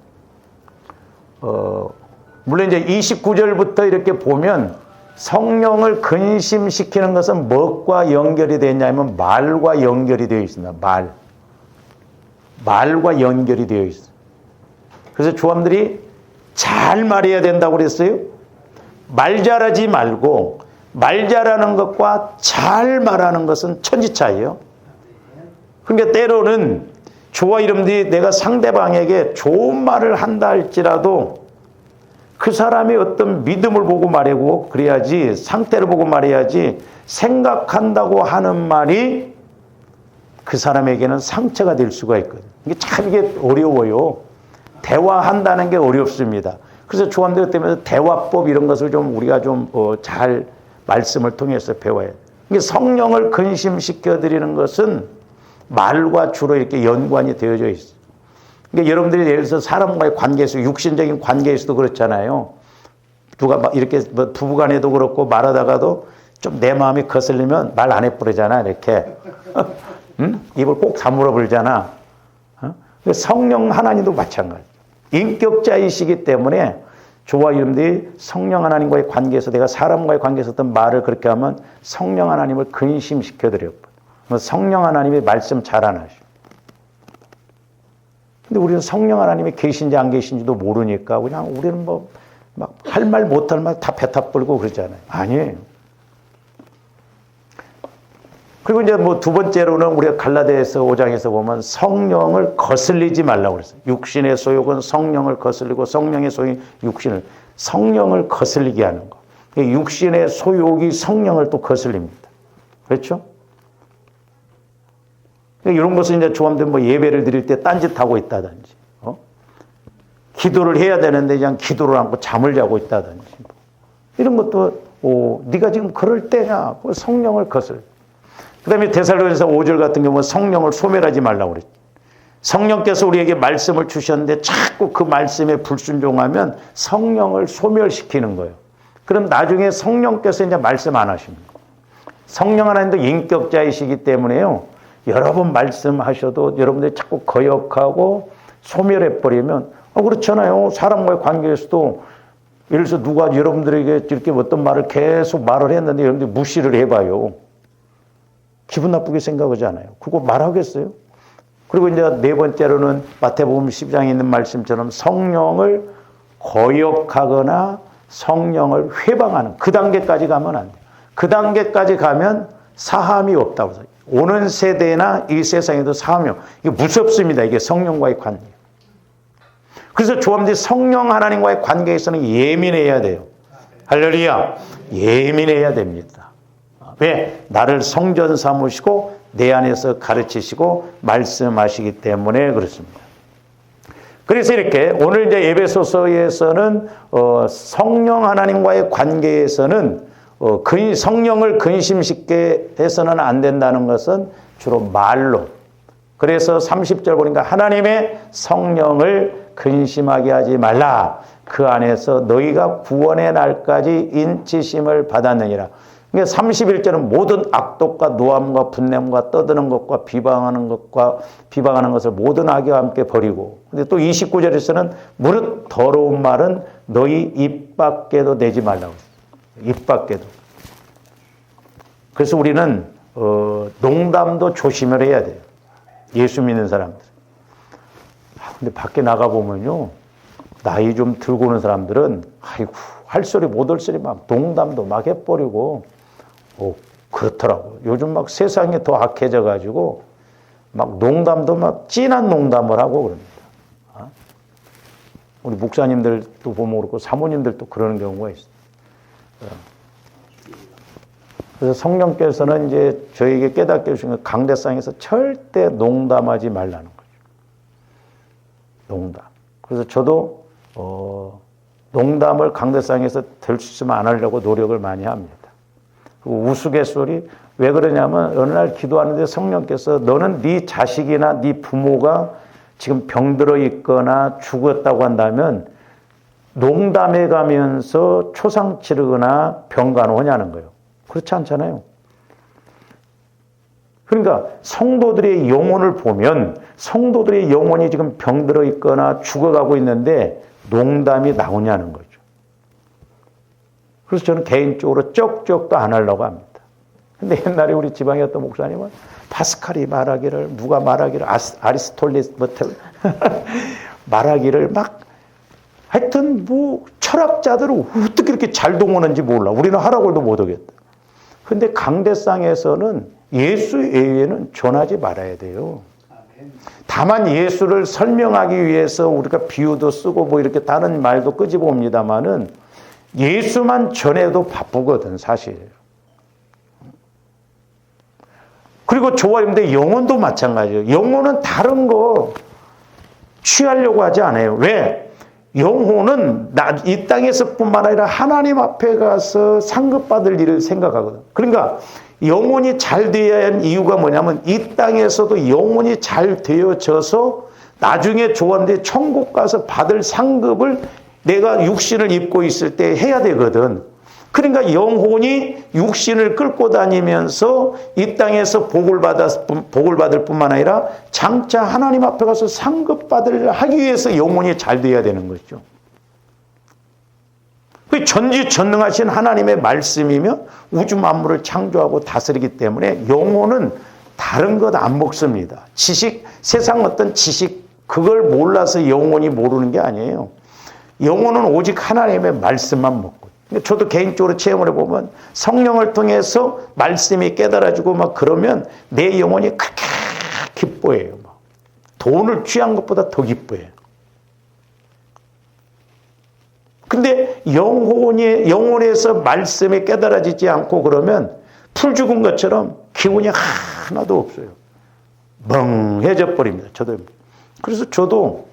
물론 이제 29절부터 이렇게 보면 성령을 근심시키는 것은 무엇과 연결이 되냐면 말과 연결이 되어 있습니다. 말과 연결이 되어 있어요. 그래서 조함들이 잘 말해야 된다고 그랬어요. 말 잘하지 말고 말 잘하는 것과 잘 말하는 것은 천지 차이예요. 그러니까 때로는 저와 여러분들이 내가 상대방에게 좋은 말을 한다 할지라도 그 사람의 어떤 믿음을 보고 말하고 그래야지, 상태를 보고 말해야지, 생각한다고 하는 말이 그 사람에게는 상처가 될 수가 있거든요. 이게 어려워요. 대화한다는 게 어렵습니다. 그래서 조함들 때문에 대화법 이런 것을 좀 우리가 좀 잘 말씀을 통해서 배워야 돼요. 성령을 근심시켜 드리는 것은 말과 주로 이렇게 연관이 되어져 있어요. 그러니까 여러분들이 예를 들어서 사람과의 관계에서, 육신적인 관계에서도 그렇잖아요. 누가 막 이렇게 부부간에도 그렇고 말하다가도 좀 내 마음이 거슬리면 말 안 해버리잖아, 이렇게. 응? 입을 꼭 다물어 버리잖아. 성령 하나님도 마찬가지. 인격자이시기 때문에 저와 여러분들이 성령 하나님과의 관계에서 내가 사람과의 관계에서 어떤 말을 그렇게 하면 성령 하나님을 근심시켜 드려요. 성령 하나님이 말씀 잘 안 하셔. 근데 우리는 성령 하나님이 계신지 안 계신지도 모르니까 그냥 우리는 뭐 막 할 말 못할 말 다 배타 벌고 그러잖아요. 아니에요. 그리고 이제 뭐 두 번째로는 우리가 갈라디아서 5장에서 보면 성령을 거슬리지 말라고 그랬어요. 육신의 소욕은 성령을 거슬리고 성령의 소욕이 육신을, 성령을 거슬리게 하는 거. 육신의 소욕이 성령을 또 거슬립니다. 그렇죠? 이런 것은 이제 조함들 뭐 예배를 드릴 때 딴짓하고 있다든지, 기도를 해야 되는데 그냥 기도를 않고 잠을 자고 있다든지, 이런 것도 네가 지금 그럴 때냐? 성령을 거슬. 그 다음에 데살로니가서 5절 같은 경우는 성령을 소멸하지 말라고 그랬죠. 성령께서 우리에게 말씀을 주셨는데 자꾸 그 말씀에 불순종하면 성령을 소멸시키는 거예요. 그럼 나중에 성령께서 이제 말씀 안 하십니다. 성령 하나님도 인격자이시기 때문에요. 여러 번 말씀하셔도 여러분들이 자꾸 거역하고 소멸해버리면 그렇잖아요. 사람과의 관계에서도 예를 들어서 누가 여러분들에게 이렇게 어떤 말을 계속 말을 했는데 여러분들이 무시를 해봐요. 기분 나쁘게 생각하지 않아요. 그거 말하겠어요? 그리고 이제 네 번째로는 마태복음 10장에 있는 말씀처럼 성령을 거역하거나 성령을 회방하는 그 단계까지 가면 안 돼요. 그 단계까지 가면 사함이 없다고 해서 오는 세대나 이 세상에도 사명. 이게 무섭습니다. 이게 성령과의 관계. 그래서 조합들이 성령 하나님과의 관계에서는 예민해야 돼요. 할렐루야. 예민해야 됩니다. 왜? 나를 성전 삼으시고 내 안에서 가르치시고 말씀하시기 때문에 그렇습니다. 그래서 이렇게 오늘 이제 에베소서에서는 성령 하나님과의 관계에서는 성령을 근심짓게 해서는 안 된다는 것은 주로 말로. 그래서 30절 보니까 하나님의 성령을 근심하게 하지 말라. 그 안에서 너희가 구원의 날까지 인치심을 받았느니라. 그러니까 31절은 모든 악독과 노함과 분냄과 떠드는 것과 비방하는 것을 모든 악의와 함께 버리고. 근데 또 29절에서는 무릇 더러운 말은 너희 입 밖에도 내지 말라고. 입 밖에도. 그래서 우리는 농담도 조심을 해야 돼요. 예수 믿는 사람들. 근데 밖에 나가 보면요, 나이 좀 들고 오는 사람들은 아이고 할 소리 못 할 소리 막 농담도 막 해버리고 그렇더라고. 요즘 막 세상이 더 악해져 가지고 막 농담도 막 진한 농담을 하고 그럽니다. 우리 목사님들도 보면 그렇고 사모님들도 그러는 경우가 있어요. 그래서 성령께서는 이제 저에게 깨닫게 해주신 건 강대상에서 절대 농담하지 말라는 거죠. 농담. 그래서 저도 농담을 강대상에서 될 수 있으면 안 하려고 노력을 많이 합니다. 그리고 우스갯소리. 왜 그러냐면 어느 날 기도하는데 성령께서 너는 네 자식이나 네 부모가 지금 병들어 있거나 죽었다고 한다면 농담해 가면서 초상 치르거나 병간호하냐는 거예요. 그렇지 않잖아요. 그러니까 성도들의 영혼을 보면 성도들의 영혼이 지금 병들어 있거나 죽어가고 있는데 농담이 나오냐는 거죠. 그래서 저는 개인적으로 쩍쩍도 안 하려고 합니다. 근데 옛날에 우리 지방에 어떤 목사님은 파스칼이 말하기를 누가 말하기를 아리스톨리스 말하기를 막 하여튼 뭐 철학자들은 어떻게 이렇게 잘 동원하는지 몰라. 우리는 하라고도 못하겠다. 근데 강대상에서는 예수 외에는 전하지 말아야 돼요. 다만 예수를 설명하기 위해서 우리가 비유도 쓰고 뭐 이렇게 다른 말도 끄집어 옵니다만은 예수만 전해도 바쁘거든, 사실. 그리고 좋아했는데 영혼도 마찬가지예요. 영혼은 다른 거 취하려고 하지 않아요. 왜? 영혼은 이 땅에서뿐만 아니라 하나님 앞에 가서 상급받을 일을 생각하거든. 그러니까 영혼이 잘 되어야 하는 이유가 뭐냐면 이 땅에서도 영혼이 잘 되어져서 나중에 조언돼 천국 가서 받을 상급을 내가 육신을 입고 있을 때 해야 되거든. 그러니까 영혼이 육신을 끌고 다니면서 이 땅에서 복을 받을 뿐만 아니라 장차 하나님 앞에 가서 상급받을 하기 위해서 영혼이 잘 돼야 되는 거죠. 그 전지전능하신 하나님의 말씀이며 우주 만물을 창조하고 다스리기 때문에 영혼은 다른 것 안 먹습니다. 지식, 세상 어떤 지식 그걸 몰라서 영혼이 모르는 게 아니에요. 영혼은 오직 하나님의 말씀만 먹고. 저도 개인적으로 체험을 해보면 성령을 통해서 말씀이 깨달아지고 막 그러면 내 영혼이 그렇게 기뻐해요. 돈을 취한 것보다 더 기뻐해요. 근데 영혼에서 말씀이 깨달아지지 않고 그러면 풀 죽은 것처럼 기운이 하나도 없어요. 멍해져 버립니다. 그래서 저도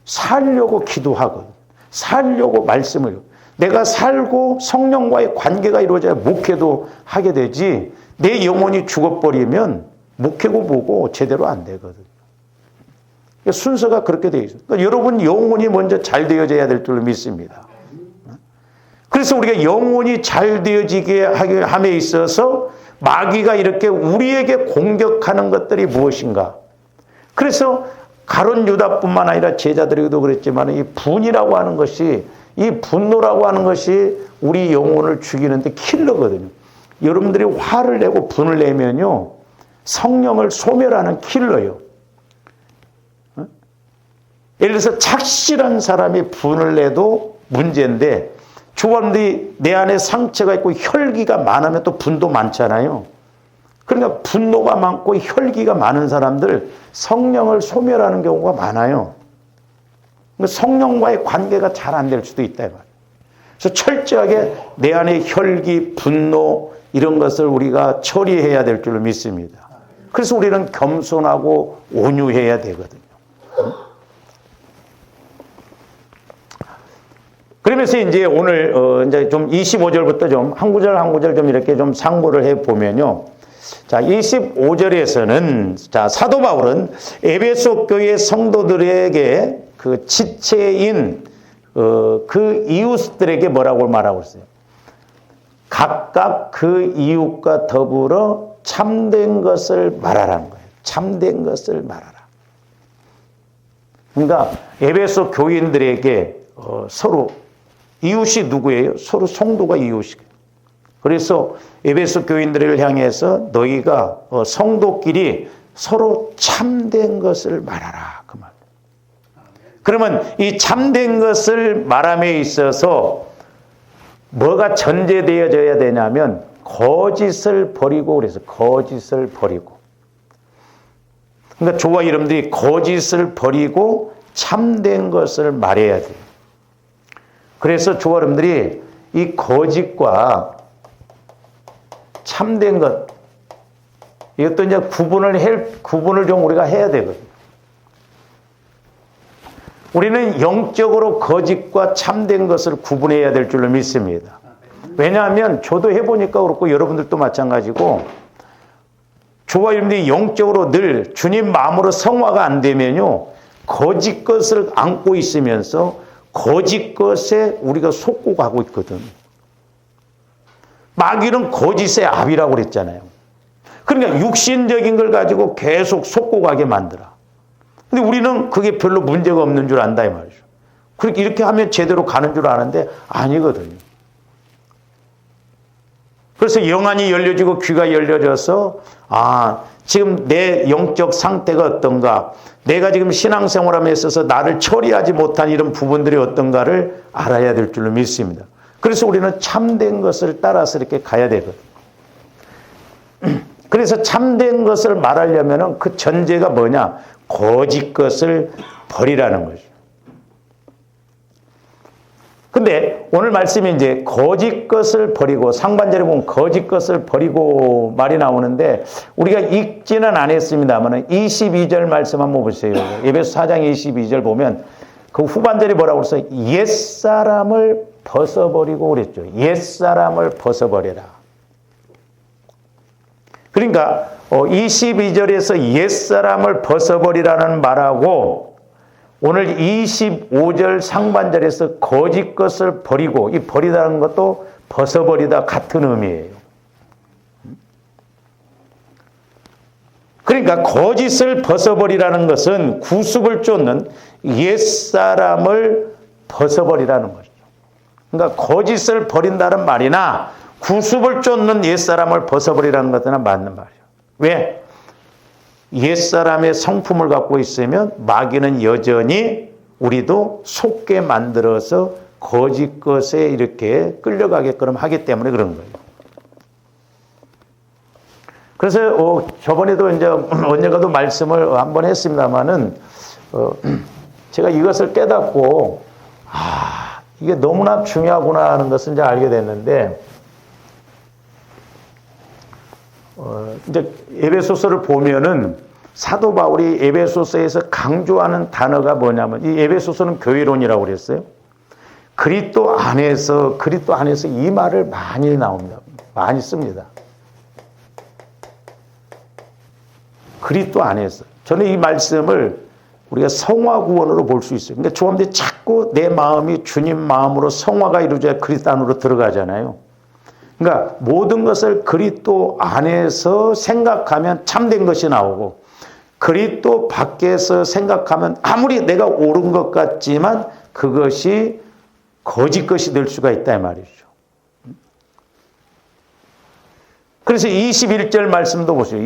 살려고 기도하거든. 살려고 말씀을. 내가 살고 성령과의 관계가 이루어져야 목회도 하게 되지 내 영혼이 죽어버리면 목회고 뭐고 제대로 안 되거든요. 순서가 그렇게 되어 있어요. 그러니까 여러분 영혼이 먼저 잘 되어져야 될 줄로 믿습니다. 그래서 우리가 영혼이 잘 되어지게 함에 있어서 마귀가 이렇게 우리에게 공격하는 것들이 무엇인가. 그래서 가룟 유다뿐만 아니라 제자들에게도 그랬지만 이 분이라고 하는 것이 이 분노라고 하는 것이 우리 영혼을 죽이는데 킬러거든요. 여러분들이 화를 내고 분을 내면요. 성령을 소멸하는 킬러예요. 예를 들어서 착실한 사람이 분을 내도 문제인데 주원들이 내 안에 상처가 있고 혈기가 많으면 또 분도 많잖아요. 그러니까 분노가 많고 혈기가 많은 사람들 성령을 소멸하는 경우가 많아요. 그러니까 성령과의 관계가 잘 안 될 수도 있다. 그래서 철저하게 내 안에 혈기, 분노 이런 것을 우리가 처리해야 될 줄로 믿습니다. 그래서 우리는 겸손하고 온유해야 되거든요. 그러면서 이제 오늘 이제 좀 25절부터 좀 한 구절 한 구절 좀 이렇게 좀 상고를 해 보면요. 자, 25절에서는 자, 사도 바울은 에베소 교회 성도들에게 그 지체인 그 이웃들에게 뭐라고 말하고 있어요? 각각 그 이웃과 더불어 참된 것을 말하라는 거예요. 참된 것을 말하라. 그러니까 에베소 교인들에게 서로 이웃이 누구예요? 서로 성도가 이웃이에요. 그래서 에베소 교인들을 향해서 너희가 성도끼리 서로 참된 것을 말하라. 그 말. 그러면 이 참된 것을 말함에 있어서 뭐가 전제되어져야 되냐면 거짓을 버리고 그래서 거짓을 버리고. 그러니까 저와 여러분들이 거짓을 버리고 참된 것을 말해야 돼요. 그래서 저와 여러분들이 이 거짓과 참된 것, 이것도 이제 구분을 좀 우리가 해야 되거든요. 우리는 영적으로 거짓과 참된 것을 구분해야 될 줄로 믿습니다. 왜냐하면 저도 해보니까 그렇고 여러분들도 마찬가지고 저와 여러분들이 영적으로 늘 주님 마음으로 성화가 안 되면요. 거짓 것을 안고 있으면서 거짓 것에 우리가 속고 가고 있거든. 마귀는 거짓의 압이라고 그랬잖아요. 그러니까 육신적인 걸 가지고 계속 속고 가게 만들어. 근데 우리는 그게 별로 문제가 없는 줄 안다 이 말이죠. 그렇게 이렇게 하면 제대로 가는 줄 아는데 아니거든요. 그래서 영안이 열려지고 귀가 열려져서 지금 내 영적 상태가 어떤가, 내가 지금 신앙생활함에 있어서 나를 처리하지 못한 이런 부분들이 어떤가를 알아야 될 줄로 믿습니다. 그래서 우리는 참된 것을 따라서 이렇게 가야 되거든요. 그래서 참된 것을 말하려면 그 전제가 뭐냐? 거짓 것을 버리라는 거죠. 근데 오늘 말씀이 이제 거짓 것을 버리고, 상반절에 보면 거짓 것을 버리고 말이 나오는데 우리가 읽지는 않았습니다만 22절 말씀 한번 보세요. 에베소 4장 22절 보면 그 후반절에 뭐라고 그랬어요? 옛사람을 벗어버리고 그랬죠. 옛사람을 벗어버려라. 그러니까 22절에서 옛사람을 벗어버리라는 말하고 오늘 25절 상반절에서 거짓 것을 버리고, 이 버리다는 것도 벗어버리다 같은 의미예요. 그러니까 거짓을 벗어버리라는 것은 구습을 쫓는 옛사람을 벗어버리라는 것이죠. 그러니까 거짓을 버린다는 말이나 구습을 쫓는 옛사람을 벗어버리라는 것은 맞는 말이에요. 왜? 옛사람의 성품을 갖고 있으면 마귀는 여전히 우리도 속게 만들어서 거짓 것에 이렇게 끌려가게끔 하기 때문에 그런 거예요. 그래서 저번에도 이제 언젠가도 말씀을 한번 했습니다마는 제가 이것을 깨닫고 이게 너무나 중요하구나 하는 것을 이제 알게 됐는데 이제 에베소서를 보면은 사도 바울이 에베소서에서 강조하는 단어가 뭐냐면 이 에베소서는 교회론이라고 그랬어요. 그리스도 안에서 이 말을 많이 나옵니다. 많이 씁니다. 그리스도 안에서. 저는 이 말씀을 우리가 성화구원으로 볼 수 있어요. 그러니까 조합들이 자꾸 내 마음이 주님 마음으로 성화가 이루어져야 그리스도 안으로 들어가잖아요. 그러니까 모든 것을 그리스도 안에서 생각하면 참된 것이 나오고 그리스도 밖에서 생각하면 아무리 내가 옳은 것 같지만 그것이 거짓 것이 될 수가 있다 이 말이죠. 그래서 21절 말씀도 보세요.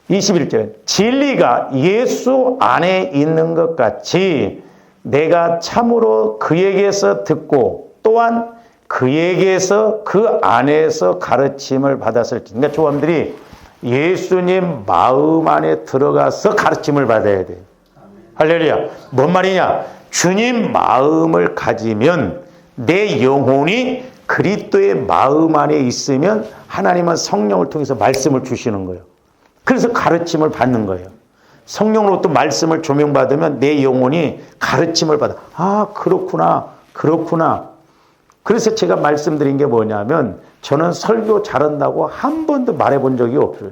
21절 진리가 예수 안에 있는 것 같이 내가 참으로 그에게서 듣고 또한 그에게서 그 안에서 가르침을 받았을 때, 그러니까 조함들이 예수님 마음 안에 들어가서 가르침을 받아야 돼요. 할렐루야. 뭔 말이냐? 주님 마음을 가지면 내 영혼이 그리스도의 마음 안에 있으면 하나님은 성령을 통해서 말씀을 주시는 거예요. 그래서 가르침을 받는 거예요. 성령으로부터 말씀을 조명받으면 내 영혼이 가르침을 받아. 아, 그렇구나. 그렇구나. 그래서 제가 말씀드린 게 뭐냐면 저는 설교 잘한다고 한 번도 말해본 적이 없어요.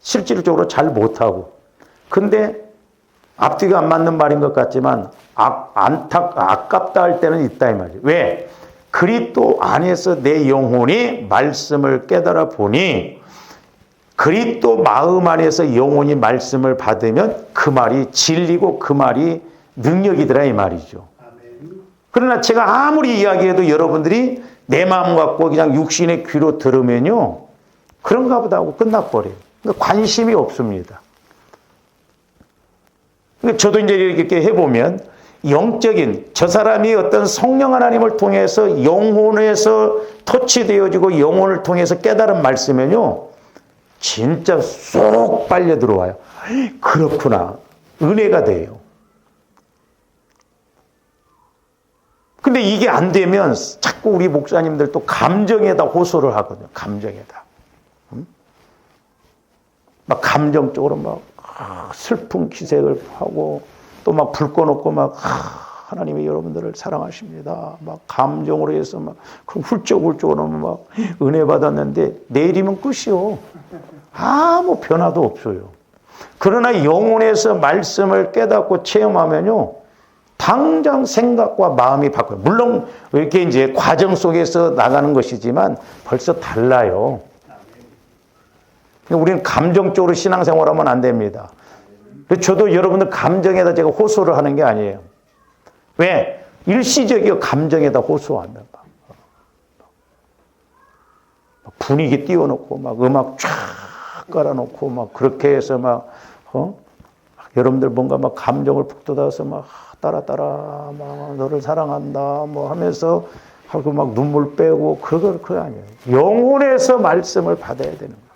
실질적으로 잘 못하고. 근데 앞뒤가 안 맞는 말인 것 같지만 아깝다 할 때는 있다 이 말이에요. 왜? 그리스도 안에서 내 영혼이 말씀을 깨달아 보니 그리스도 마음 안에서 영혼이 말씀을 받으면 그 말이 진리고 그 말이 능력이더라 이 말이죠. 그러나 제가 아무리 이야기해도 여러분들이 내 마음 갖고 그냥 육신의 귀로 들으면요. 그런가 보다 하고 끝나버려요. 그러니까 관심이 없습니다. 저도 이제 이렇게 해보면 영적인 저 사람이 어떤 성령 하나님을 통해서 영혼에서 터치되어지고 영혼을 통해서 깨달은 말씀은요. 진짜 쏙 빨려 들어와요. 그렇구나. 은혜가 돼요. 근데 이게 안 되면 자꾸 우리 목사님들 또 감정에다 호소를 하거든요. 감정에다. 막 감정적으로 막 슬픈 기색을 하고 또 막 불 꺼놓고 막 하나님이 여러분들을 사랑하십니다. 막 감정으로 해서 막 훌쩍훌쩍 하면 막 은혜 받았는데 내일이면 끝이요. 아무 변화도 없어요. 그러나 영혼에서 말씀을 깨닫고 체험하면요. 당장 생각과 마음이 바뀌어요. 물론 이렇게 이제 과정 속에서 나가는 것이지만 벌써 달라요. 우리는 감정적으로 신앙생활하면 안 됩니다. 저도 여러분들 감정에다 제가 호소를 하는 게 아니에요. 왜? 일시적이요. 감정에다 호소하면 분위기 띄워놓고 막 음악 쫙 깔아놓고 막 그렇게 해서 막 여러분들 뭔가 막 감정을 푹 돋아서 막 따라 막 너를 사랑한다 뭐 하면서 하고 막 눈물 빼고 그거 아니에요. 영혼에서 말씀을 받아야 되는 거예요.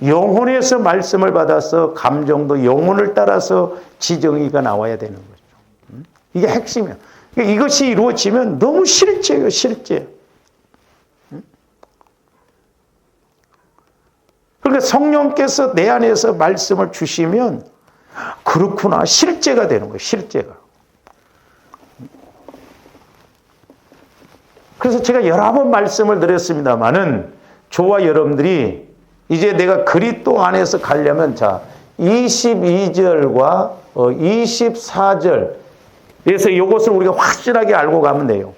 영혼에서 말씀을 받아서 감정도 영혼을 따라서 지정의가 나와야 되는 거죠. 이게 핵심이에요. 이것이 이루어지면 너무 실제예요, 실제. 그러니까 성령께서 내 안에서 말씀을 주시면 그렇구나, 실제가 되는 거예요, 실제가. 그래서 제가 여러 번 말씀을 드렸습니다마는 저와 여러분들이 이제 내가 그리스도 안에서 가려면 자 22절과 24절 그래서 이것을 우리가 확실하게 알고 가면 돼요.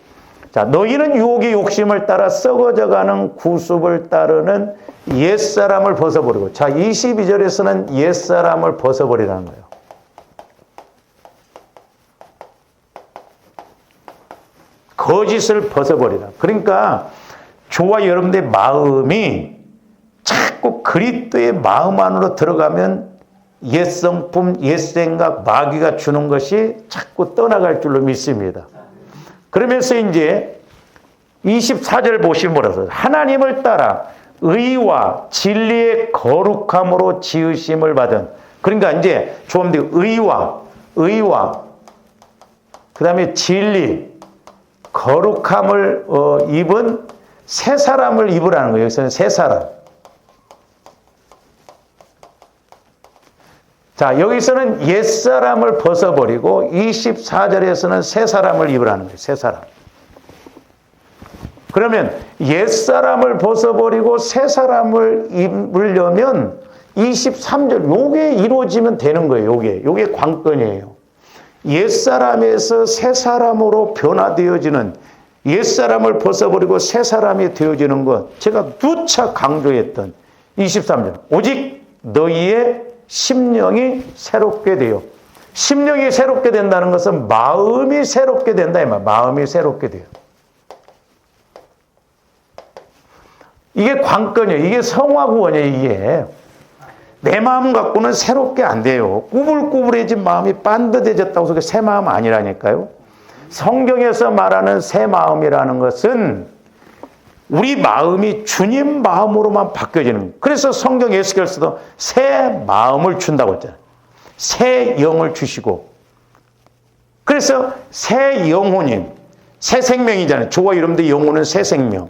자, 너희는 유혹의 욕심을 따라 썩어져가는 구습을 따르는 옛사람을 벗어버리고 자 22절에서는 옛사람을 벗어버리라는 거예요. 거짓을 벗어버리라. 그러니까 저와 여러분들의 마음이 자꾸 그리스도의 마음 안으로 들어가면 옛 성품, 옛 생각, 마귀가 주는 것이 자꾸 떠나갈 줄로 믿습니다. 그러면서 이제 24절 보시면 뭐라고 하나님을 따라 의와 진리의 거룩함으로 지으심을 받은 그러니까 이제 조금 의와 그 다음에 진리 거룩함을 입은 새 사람을 입으라는 거예요. 여기서는 새 사람. 자, 여기서는 옛 사람을 벗어버리고 24절에서는 새 사람을 입으라는 거예요. 새 사람. 그러면 옛 사람을 벗어버리고 새 사람을 입으려면 23절 요게 이루어지면 되는 거예요. 요게 관건이에요. 옛 사람에서 새 사람으로 변화되어지는 옛 사람을 벗어버리고 새 사람이 되어지는 것 제가 누차 강조했던 23절 오직 너희의 심령이 새롭게 돼요. 심령이 새롭게 된다는 것은 마음이 새롭게 된다 이 말. 마음이 새롭게 돼요. 이게 관건이에요. 이게 성화구원이에요. 이게 내 마음 갖고는 새롭게 안 돼요. 꾸불꾸불해진 마음이 반듯해졌다고 해서 새 마음 아니라니까요. 성경에서 말하는 새 마음이라는 것은 우리 마음이 주님 마음으로만 바뀌어지는 거예요. 그래서 성경 에스겔서도 새 마음을 준다고 했잖아요. 새 영을 주시고. 그래서 새 영혼이, 새 생명이잖아요. 저와 여러분들 영혼은 새 생명.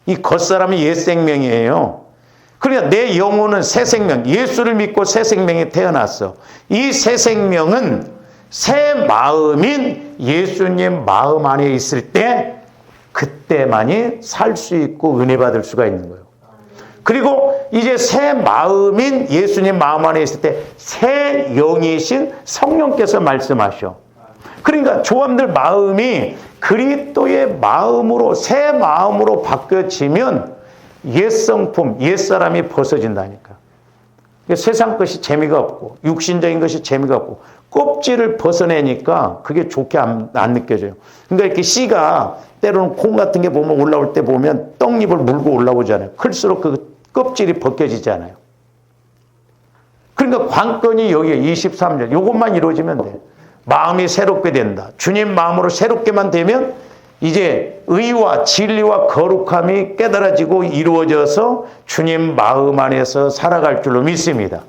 이 겉사람이 옛 생명이에요. 그러니까 내 영혼은 새 생명, 예수를 믿고 새 생명이 태어났어. 이 새 생명은 새 마음인 예수님 마음 안에 있을 때 그때만이 살 수 있고 은혜 받을 수가 있는 거예요. 그리고 이제 새 마음인 예수님 마음 안에 있을 때 새 영이신 성령께서 말씀하셔. 그러니까 조함들 마음이 그리스도의 마음으로, 새 마음으로 바뀌어지면 옛 성품, 옛 사람이 벗어진다니까. 세상 것이 재미가 없고 육신적인 것이 재미가 없고 껍질을 벗어내니까 그게 좋게 안 느껴져요. 그러니까 이렇게 씨가 때로는 콩 같은 게 보면 올라올 때 보면 떡잎을 물고 올라오잖아요. 클수록 그 껍질이 벗겨지잖아요. 그러니까 관건이 여기에 23절 이것만 이루어지면 돼. 마음이 새롭게 된다. 주님 마음으로 새롭게만 되면 이제 의와 진리와 거룩함이 깨달아지고 이루어져서 주님 마음 안에서 살아갈 줄로 믿습니다.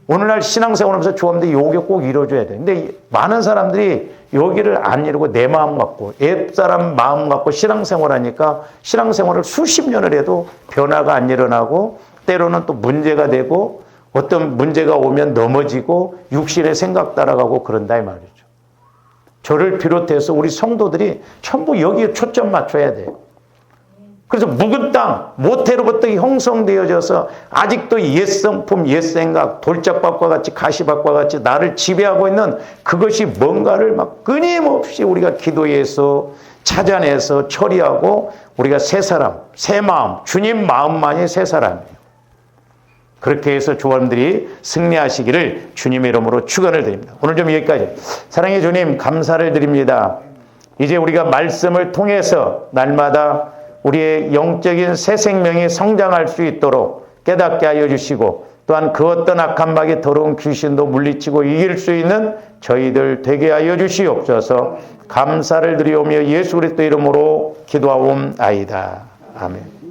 오늘날 신앙생활하면서 조합인데 요게 꼭 이루어져야 돼. 근데 많은 사람들이 여기를 안 이루고 내 마음 갖고 옛사람 마음 갖고 신앙생활하니까 신앙생활을 수십 년을 해도 변화가 안 일어나고 때로는 또 문제가 되고 어떤 문제가 오면 넘어지고 육신의 생각 따라가고 그런다 이 말이죠. 저를 비롯해서 우리 성도들이 전부 여기에 초점 맞춰야 돼요. 그래서 묵은 땅, 모태로부터 형성되어져서 아직도 옛 성품, 옛 생각, 돌짝밭과 같이 가시밭과 같이 나를 지배하고 있는 그것이 뭔가를 막 끊임없이 우리가 기도해서 찾아내서 처리하고 우리가 새 사람, 새 마음, 주님 마음만이 새 사람이에요. 그렇게 해서 조원들이 승리하시기를 주님의 이름으로 축원을 드립니다. 오늘 좀 여기까지. 사랑의 주님 감사를 드립니다. 이제 우리가 말씀을 통해서 날마다 우리의 영적인 새 생명이 성장할 수 있도록 깨닫게 하여 주시고 또한 그 어떤 악한 마귀 더러운 귀신도 물리치고 이길 수 있는 저희들 되게 하여 주시옵소서. 감사를 드리오며 예수 그리스도 이름으로 기도하옵나이다. 아멘.